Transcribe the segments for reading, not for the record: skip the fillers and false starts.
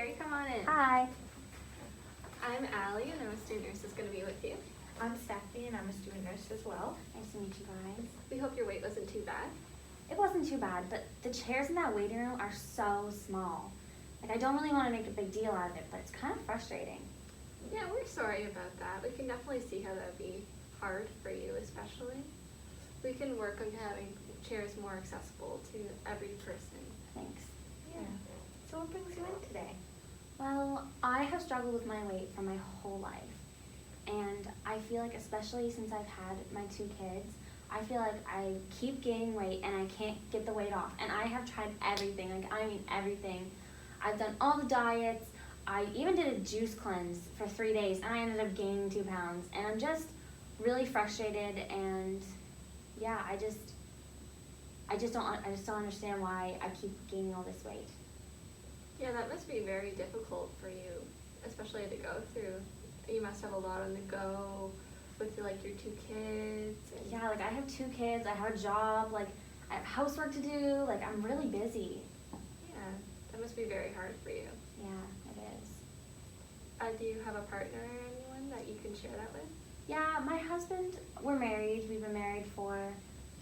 Carrie, come on in. Hi. I'm Allie, and I'm a student nurse that's going to be with you. I'm Stephanie, and I'm a student nurse as well. Nice to meet you guys. We hope your wait wasn't too bad. It wasn't too bad, but the chairs in that waiting room are so small. Like, I don't really want to make a big deal out of it, but it's kind of frustrating. Yeah, we're sorry about that. We can definitely see how that would be hard for you, especially. We can work on having chairs more accessible to every person. Thanks. Yeah. So what brings you in today? Well, I have struggled with my weight for my whole life. And I feel like, especially since I've had my 2 kids, I feel like I keep gaining weight and I can't get the weight off. And I have tried everything, everything. I've done all the diets. I even did a juice cleanse for 3 days and I ended up gaining 2 pounds. And I'm just really frustrated, and yeah, I just don't understand why I keep gaining all this weight. Yeah, that must be very difficult for you, especially to go through. You must have a lot on the go with your 2 kids. And Yeah, like I have 2 kids, I have a job, like I have housework to do, like I'm really busy. Yeah, that must be very hard for you. Yeah, it is. Do you have a partner or anyone that you can share that with? Yeah, my husband, we're married. We've been married for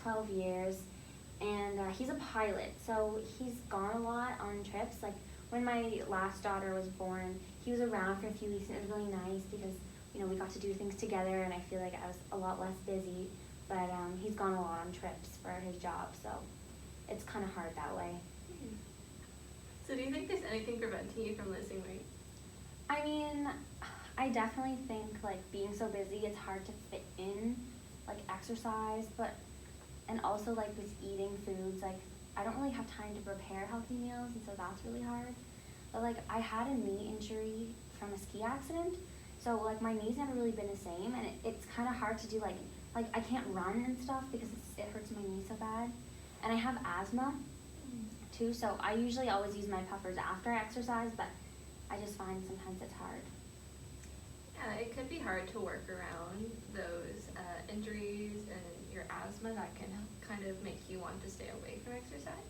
12 years, and he's a pilot, so he's gone a lot on trips. Like when my last daughter was born, he was around for a few weeks, and it was really nice because, you know, we got to do things together, and I feel like I was a lot less busy. But he's gone a lot on trips for his job, so it's kind of hard that way. So do you think there's anything preventing you from losing weight? I mean, I definitely think, like, being so busy, it's hard to fit in, like, exercise, and also, like, with eating foods, like, I don't really have time to prepare healthy meals, and so that's really hard. But, like, I had a knee injury from a ski accident, so, like, my knee's never really been the same, and it's kind of hard to do, like, I can't run and stuff because it hurts my knee so bad. And I have asthma, too, so I usually always use my puffers after I exercise, but I just find sometimes it's hard. Yeah, it could be hard to work around those injuries and your asthma that can kind of make you want to stay away from exercise.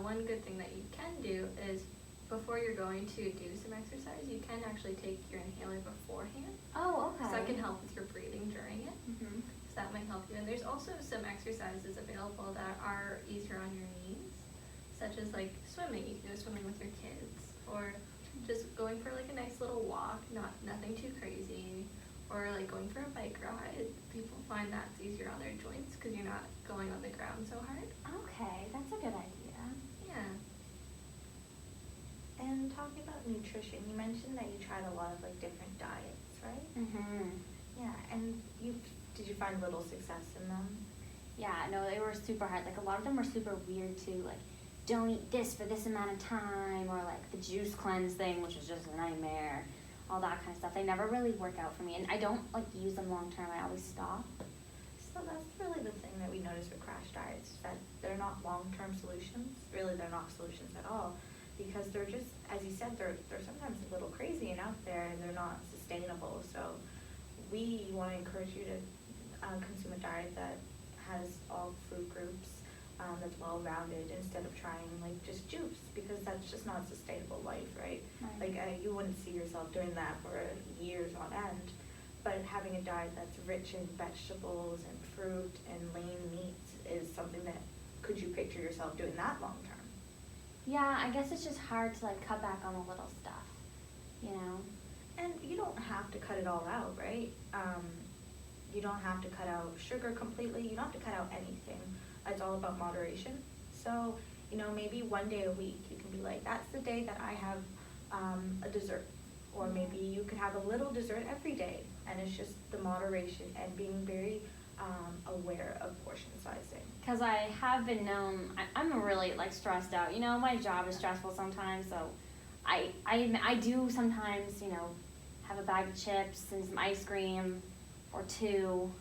One good thing that you can do is before you're going to do some exercise, you can actually take your inhaler beforehand. Oh, okay. So that can help with your breathing during it. Mm-hmm. So that might help you. And there's also some exercises available that are easier on your knees, such as like swimming. You can go swimming with your kids, or just going for like a nice little walk, nothing too crazy, or like going for a bike ride. People find that's easier on their joints because you're not going on the ground so hard. Okay, that's a good idea. Yeah. And talking about nutrition, you mentioned that you tried a lot of like different diets, right? Mm-hmm. Yeah, and did you find little success in them? Yeah, no, they were super hard. Like, a lot of them were super weird, too. Like, don't eat this for this amount of time, or like the juice cleanse thing, which is just a nightmare. All that kind of stuff. They never really work out for me, and I don't like use them long term. I always stop. So that's really the thing that we notice with crash diets, is that they're not long-term solutions. Really, they're not solutions at all, because they're just, as you said, they're sometimes a little crazy and out there, and they're not sustainable. So we want to encourage you to consume a diet that has all food groups, that's well-rounded, instead of trying like just juice, because that's just not a sustainable life, right? Like you wouldn't see yourself doing that for years on end. But having a diet that's rich in vegetables and fruit and lean meats is something that, could you picture yourself doing that long term? Yeah, I guess it's just hard to like cut back on the little stuff, you know? And you don't have to cut it all out, right? You don't have to cut out sugar completely. You don't have to cut out anything. It's all about moderation. So, you know, maybe one day a week you can be like, that's the day that I have a dessert. Or maybe you could have a little dessert every day. And it's just the moderation and being very aware of portion sizing. Because I have been known, I'm really like stressed out. You know, my job is stressful sometimes, so I do sometimes, you know, have a bag of chips and some ice cream or 2.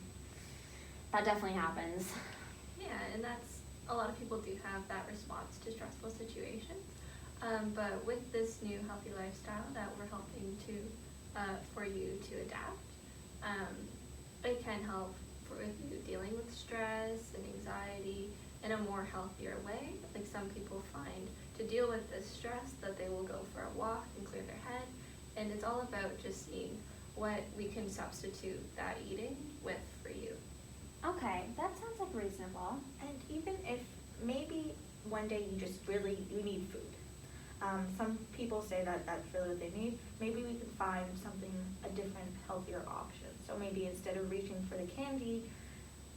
That definitely happens. Yeah, and that's, a lot of people do have that response to stressful situations. But with this new healthy lifestyle that we're helping to, for you to adapt, it can help with you dealing with stress and anxiety in a more healthier way. Like some people find to deal with this stress that they will go for a walk and and it's all about just seeing what we can substitute that eating with for you. Okay, that sounds like reasonable. And even if maybe one day you need food. Some people say that that's really what they need. Maybe we can find a different, healthier option. So maybe instead of reaching for the candy,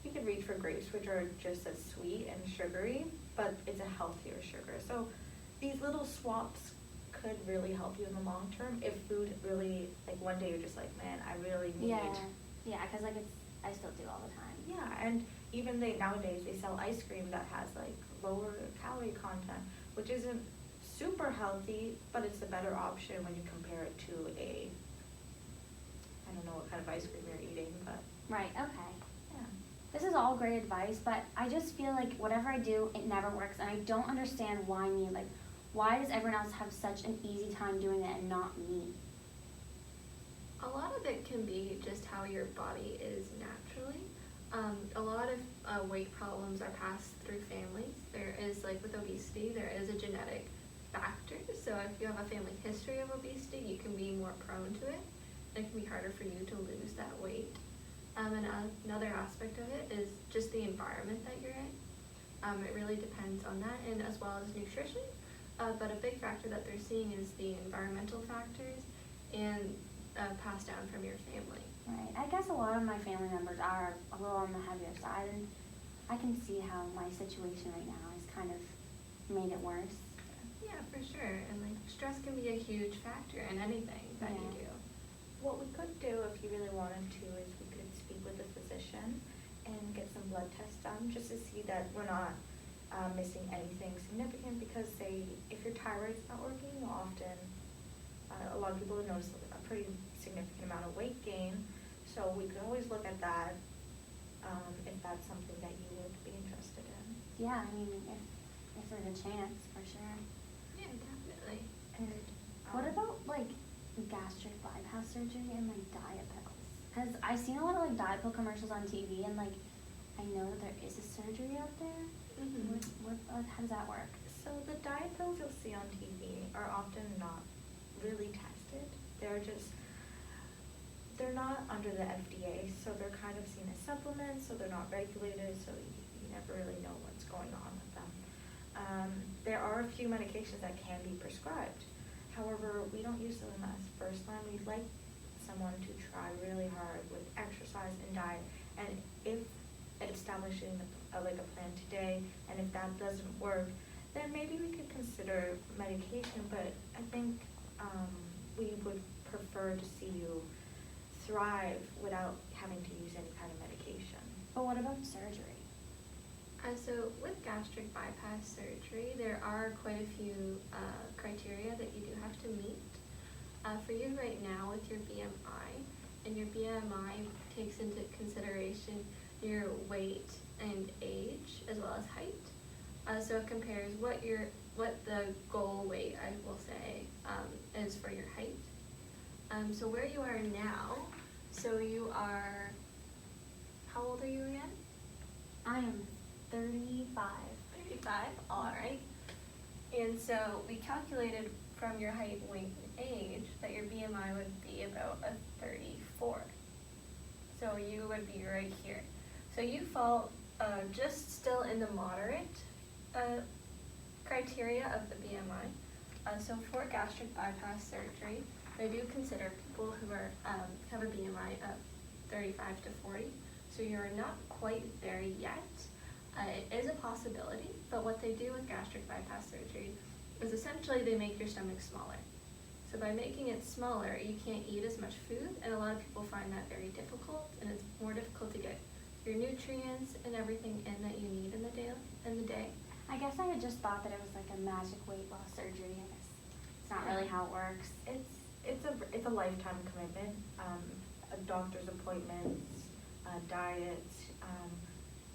you could reach for grapes, which are just as sweet and sugary, but it's a healthier sugar. So these little swaps could really help you in the long term if food really, like one day you're just like, man, I really need. Yeah, because like I still do all the time. Yeah, and even nowadays they sell ice cream that has like lower calorie content, which isn't super healthy, but it's a better option when you compare it to I don't know what kind of ice cream you're eating, but. Right, okay. Yeah. This is all great advice, but I just feel like whatever I do, it never works, and I don't understand why me. Like, why does everyone else have such an easy time doing it and not me? A lot of it can be just how your body is naturally. A lot of weight problems are passed through families. There is, like with obesity, there is a genetic factor. So if you have a family history of obesity, you can be more prone to it. It can be harder for you to lose that weight. And another aspect of it is just the environment that you're in. It really depends on that, and as well as nutrition. But a big factor that they're seeing is the environmental factors and passed down from your family. Right. I guess a lot of my family members are a little on the heavier side, and I can see how my situation right now has kind of made it worse. Yeah, for sure. And like stress can be a huge factor in anything that you do. What we could do if you really wanted to is we could speak with a physician and get some blood tests done just to see that we're not missing anything significant, because say if your thyroid's not working, you'll often a lot of people have noticed a pretty significant amount of weight gain. So we could always look at that if that's something that you would be interested in. Yeah, I mean, if there's a chance, for sure. Yeah, definitely. And What about like gastric bypass surgery and like diet pills? Because I've seen a lot of like diet pill commercials on TV, and like I know that there is a surgery out there. Mm-hmm. How does that work? So the diet pills you'll see on TV are often not really tested. They're not under the FDA, so they're kind of seen as supplements, so they're not regulated, so you never really know what's going on with them. There are a few medications that can be prescribed. However, we don't use them as first line. We'd like someone to try really hard with exercise and diet, and if establishing a plan today, and if that doesn't work, then maybe we could consider medication, but I think we would prefer to see you thrive without having to use any kind of medication. But what about surgery? So with gastric bypass surgery, there are quite a few criteria that you do have to meet. For you right now with your BMI, and your BMI takes into consideration your weight and age as well as height. So it compares what the goal weight, I will say, is for your height. So where you are now, so you are, how old are you again? I am 35. 35, all right. And so we calculated from your height, weight, and age that your BMI would be about a 34. So you would be right here. So you fall just still in the moderate criteria of the BMI. So for gastric bypass surgery, they do consider people who are have a BMI of 35 to 40. So you're not quite there yet. It is a possibility, but what they do with gastric bypass surgery is essentially they make your stomach smaller. So by making it smaller, you can't eat as much food, and a lot of people find that very difficult, and it's more difficult to get your nutrients and everything in that you need in the day. I guess I had just thought that it was like a magic weight loss surgery. I guess it's not really how it works. It's a lifetime commitment. A doctor's appointments, diet.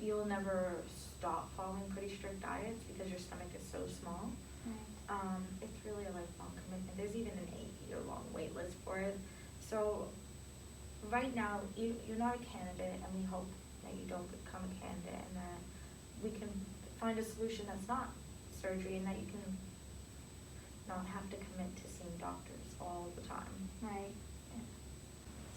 You'll never stop following pretty strict diets because your stomach is so small. Right. It's really a lifelong commitment. There's even an 8-year-long wait list for it. So right now, you're not a candidate, and we hope that you don't become a candidate, and that we can find a solution that's not surgery, and that you can not have to commit to seeing doctors all the time. Right.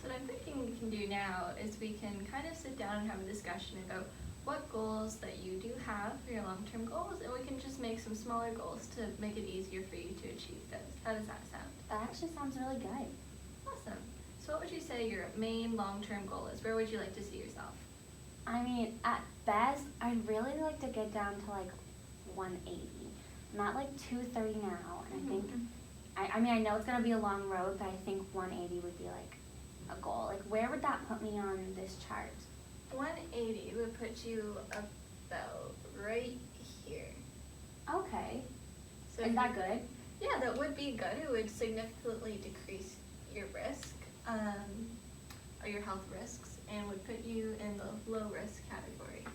So what I'm thinking we can do now is we can kind of sit down and have a discussion about what goals that you do have for your long-term goals, and we can just make some smaller goals to make it easier for you to achieve those. How does that sound? That actually sounds really good. Awesome. So what would you say your main long-term goal is? Where would you like to see yourself? I mean, at best, I'd really like to get down to like 180, not like 230 now. And I think, I mean, I know it's gonna be a long road, but I think 180 would be like a goal. Like, where would that put me on this chart? 180 would put you about right here. Okay. So Is that good? Yeah, that would be good. It would significantly decrease your risk, or your health risks, and would put you in the low risk category.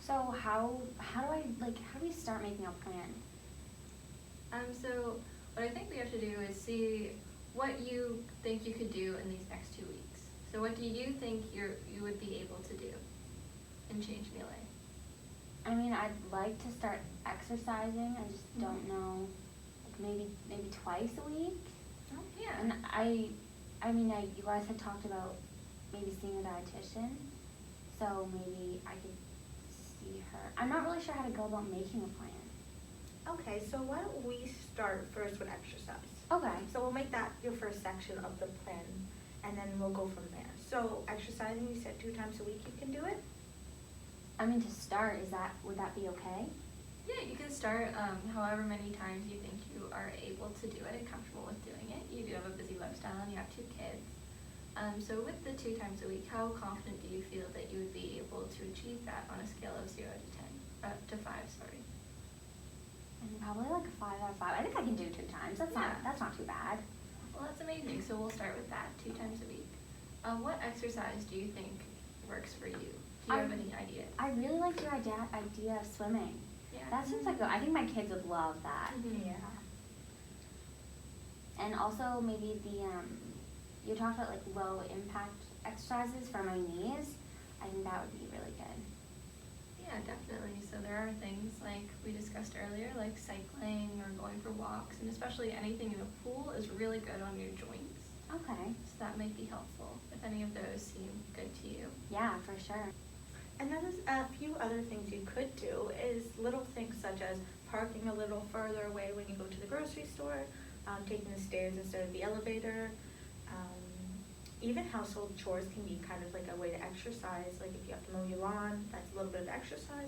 So how do we start making a plan? So what I think we have to do is see what you think you could do in these next 2 weeks. So what do you think you would be able to do in Change Me Life? I mean, I'd like to start exercising. I just don't know, like maybe twice a week. Oh, yeah. And you guys had talked about maybe seeing a dietitian, so maybe I could see her. I'm not really sure how to go about making a plan. Okay, so why don't we start first with exercise? Okay. So we'll make that your first section of the plan, and then we'll go from there. So exercising, you said 2 times a week you can do it? I mean, to start, would that be okay? Yeah, you can start however many times you think you are able to do it and comfortable with doing it. You do have a busy lifestyle and you have 2 kids. So with the 2 times a week, how confident do you feel that you would be able to achieve that on a scale of 0 to 5, sorry? And probably like a 5 out of 5. I think I can do 2 times. That's not too bad. Well, that's amazing. So we'll start with that, 2 times a week. What exercise do you think works for you? Do you have any ideas? I really like your idea of swimming. Yeah. That seems like I think my kids would love that. Yeah. And also maybe you talked about like low impact exercises for my knees. I think that would be really good. Yeah, definitely. So there are things like we discussed earlier, like cycling or going for walks, and especially anything in a pool is really good on your joints. Okay. So that might be helpful if any of those seem good to you. Yeah, for sure. And then there's a few other things you could do is little things such as parking a little further away when you go to the grocery store, taking the stairs instead of the elevator. Even household chores can be kind of like a way to exercise. Like if you have to mow your lawn, that's a little bit of exercise.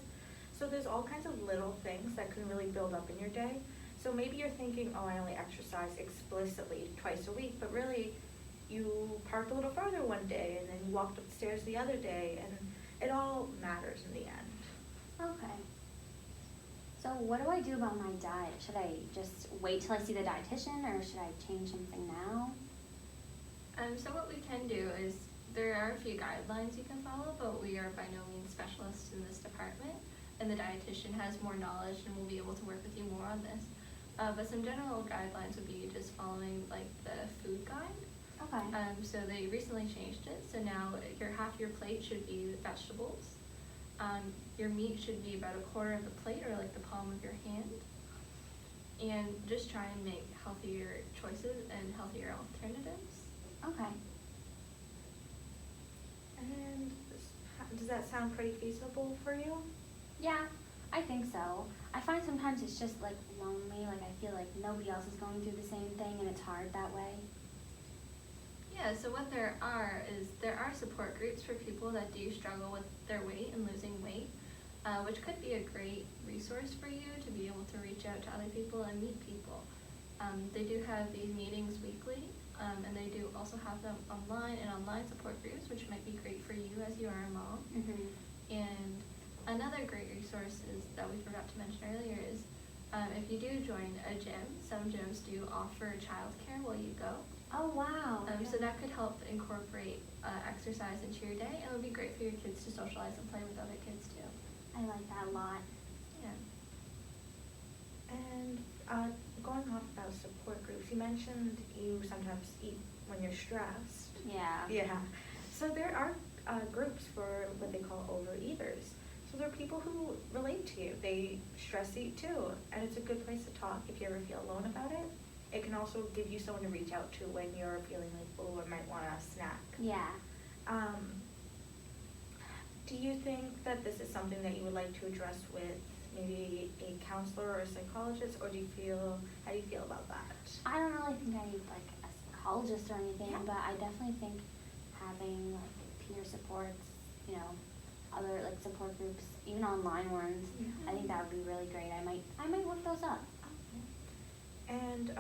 So there's all kinds of little things that can really build up in your day. So maybe you're thinking, oh, I only exercise explicitly twice a week, but really you parked a little farther one day and then you walked up the stairs the other day, and it all matters in the end. Okay. So what do I do about my diet? Should I just wait till I see the dietitian, or should I change something now? So what we can do is there are a few guidelines you can follow, but we are by no means specialists in this department, and the dietitian has more knowledge and will be able to work with you more on this. But some general guidelines would be just following like the food guide. Okay. So they recently changed it, so now half your plate should be vegetables. Your meat should be about 1/4 of the plate, or like the palm of your hand. And just try and make healthier choices and healthier alternatives. Okay. And does that sound pretty feasible for you? Yeah, I think so. I find sometimes it's just like lonely, like I feel like nobody else is going through the same thing and it's hard that way. Yeah, so what there are support groups for people that do struggle with their weight and losing weight, which could be a great resource for you to be able to reach out to other people and meet people. They do have these meetings weekly, and they do also have them online support groups, which might be great for you as you are a mom. Mm-hmm. And another great resource that we forgot to mention earlier is if you do join a gym, some gyms do offer childcare while you go. Oh, wow. So that could help incorporate exercise into your day, and it would be great for your kids to socialize and play with other kids too. I like that a lot. Yeah. And going off about support groups, you mentioned you sometimes eat when you're stressed. Yeah. Yeah. So there are groups for what they call overeaters. So there are people who relate to you. They stress eat too, and it's a good place to talk if you ever feel alone about it. it can also give you someone to reach out to when you're feeling like, oh, I might want a snack. Yeah. Do you think that this is something that you would like to address with maybe a counselor or a psychologist, or how do you feel about that? I don't really think I need like a psychologist or anything, Yeah. but I definitely think having like peer supports, you know, other like support groups, even online ones, I think that would be really great. I might look those up. And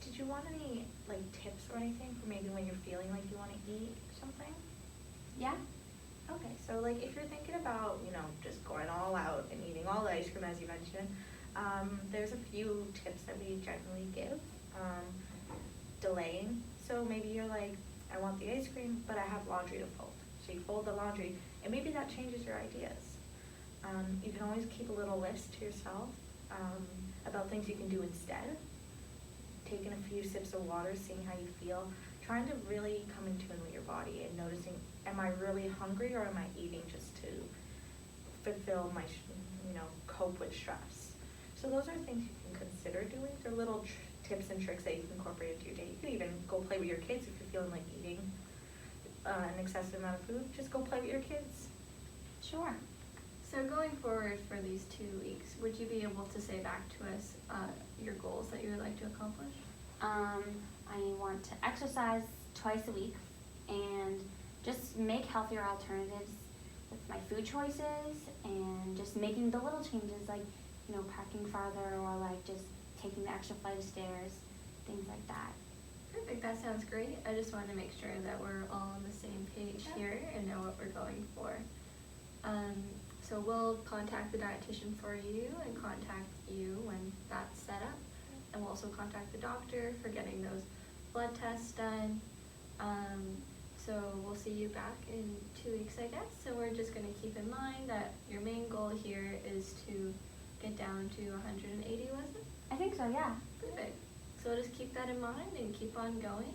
did you want any like tips or anything for maybe when you're feeling like you want to eat something? Yeah. Okay, so like if you're thinking about, just going all out and eating all the ice cream as you mentioned, there's a few tips that we generally give. Delaying. So maybe you're like, I want the ice cream, but I have laundry to fold. So you fold the laundry, and maybe that changes your ideas. You can always keep a little list to yourself about things you can do instead. Taking a few sips of water, seeing how you feel, trying to really come in tune with your body and noticing, am I really hungry or am I eating just to fulfill my, cope with stress? So those are things you can consider doing. They're little tips and tricks that you can incorporate into your day. You can even go play with your kids if you're feeling like eating an excessive amount of food. Just go play with your kids. Sure. So going forward for these 2 weeks, would you be able to say back to us your goals that you would like to accomplish? I want to exercise twice a week and just make healthier alternatives with my food choices and just making the little changes like, parking farther or like just taking the extra flight of stairs, things like that. Perfect, that sounds great. I just wanted to make sure that we're all on the same page here and know what we're going for. So we'll contact the dietitian for you and contact you when that's set up. And we'll also contact the doctor for getting those blood tests done. So we'll see you back in 2 weeks, I guess. So we're just going to keep in mind that your main goal here is to get down to 180, was it? I think so, yeah. Perfect. So we'll just keep that in mind and keep on going.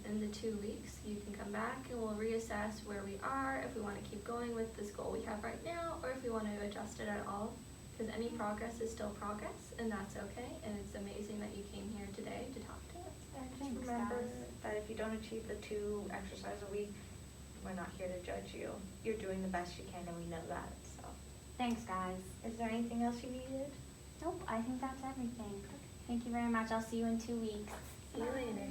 In the 2 weeks, you can come back and we'll reassess where we are, if we want to keep going with this goal we have right now, or if we want to adjust it at all. Because any progress is still progress, and that's okay. And it's amazing that you came here today to talk to us. And just Thanks, remember guys. that if you don't achieve the 2 exercise a week, we're not here to judge you. You're doing the best you can, and we know that. So, Thanks, guys. is there anything else you needed? Nope, I think that's everything. Thank you very much. I'll see you in 2 weeks. See you later.